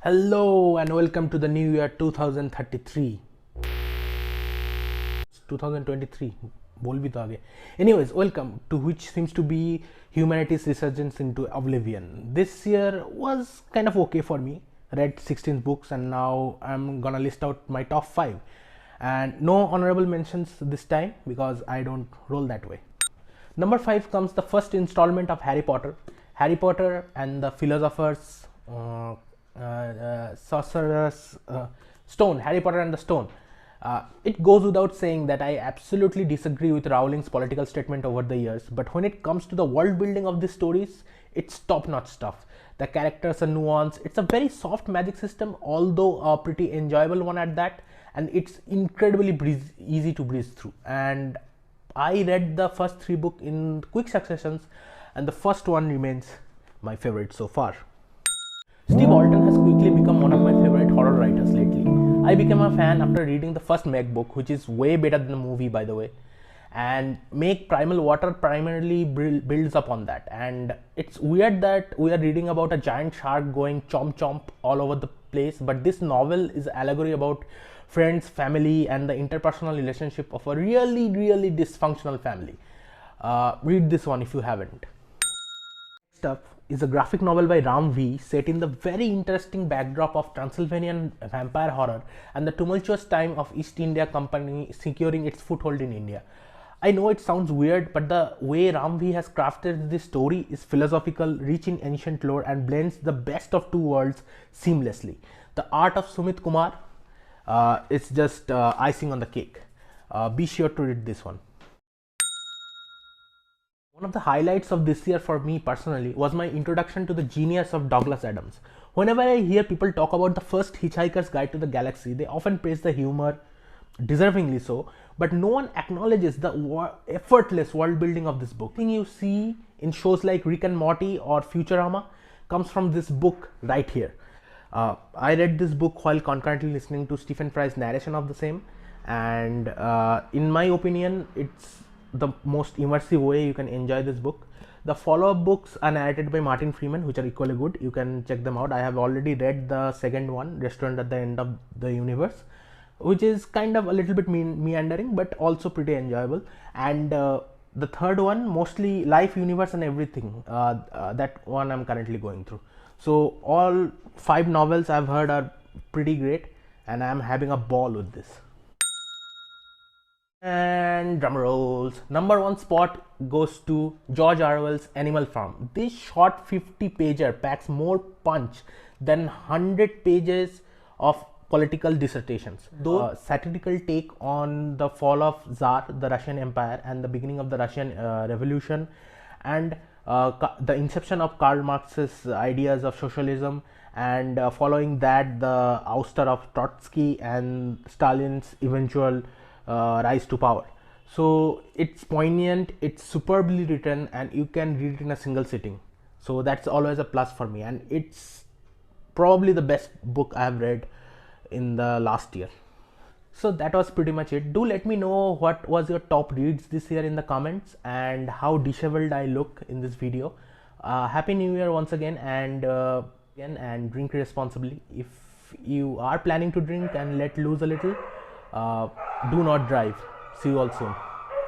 Hello and welcome to the new year 2033. 2023 बोल भी तो आगे. Anyways, welcome to which seems to be humanity's resurgence into oblivion. This year was kind of okay for me. Read 16 books and now I'm gonna list out my top 5. And no honorable mentions this time because I don't roll that way. Number 5 comes the first installment of Harry Potter. Harry Potter and the Philosopher's Sorcerer's Stone. Harry Potter and the Stone. It goes without saying that I absolutely disagree with Rowling's political statement over the years, but when it comes to the world building of these stories, it's top-notch stuff. The characters are nuanced. It's a very soft magic system, although a pretty enjoyable one at that, and it's incredibly easy to breeze through. And I read the first 3 books in quick successions, and the first one remains my favorite so far. Steve Alton has quickly become one of my favorite horror writers lately. I became a fan after reading the first Meg book, which is way better than the movie, by the way. And Meg Primal Water primarily builds upon that. And it's weird that we are reading about a giant shark going chomp chomp all over the place, but this novel is an allegory about friends, family, and the interpersonal relationship of a really, really dysfunctional family. Read this one if you haven't. Next up is a graphic novel by Ram V set in the very interesting backdrop of Transylvanian vampire horror and the tumultuous time of East India Company securing its foothold in India. I know it sounds weird, but the way Ram V has crafted this story is philosophical, rich in ancient lore, and blends the best of two worlds seamlessly. The art of Sumit Kumar is just icing on the cake. Be sure to read this one. One of the highlights of this year for me personally was my introduction to the genius of Douglas Adams. Whenever I hear people talk about the first Hitchhiker's Guide to the Galaxy, they often praise the humor, deservingly so, but no one acknowledges the effortless world building of this book. Everything you see in shows like Rick and Morty or Futurama comes from this book right here. I read this book while concurrently listening to Stephen Fry's narration of the same, and in my opinion, it's the most immersive way you can enjoy this book. The follow-up books are narrated by Martin Freeman, which are equally good. You can check them out. I have already read the second one, Restaurant at the End of the Universe, which is kind of a little bit meandering but also pretty enjoyable. And the third one, mostly Life, Universe and Everything, that one I'm currently going through. So all 5 novels I've heard are pretty great and I'm having a ball with this. And drum rolls. Number 1 spot goes to George Orwell's Animal Farm. This short 50-pager packs more punch than 100 pages of political dissertations. Though satirical take on the fall of Tsar, the Russian Empire, and the beginning of the Russian Revolution, and the inception of Karl Marx's ideas of socialism, and following that the ouster of Trotsky and Stalin's eventual rise to power. So it's poignant, it's superbly written, and you can read it in a single sitting. So that's always a plus for me, and it's probably the best book I have read in the last year. So that was pretty much it. Do let me know what was your top reads this year in the comments and how disheveled I look in this video. Happy New Year once again, and drink responsibly. If you are planning to drink and let loose a little, do not drive. See you all soon.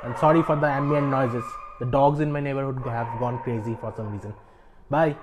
And sorry for the ambient noises. The dogs in my neighborhood have gone crazy for some reason. Bye.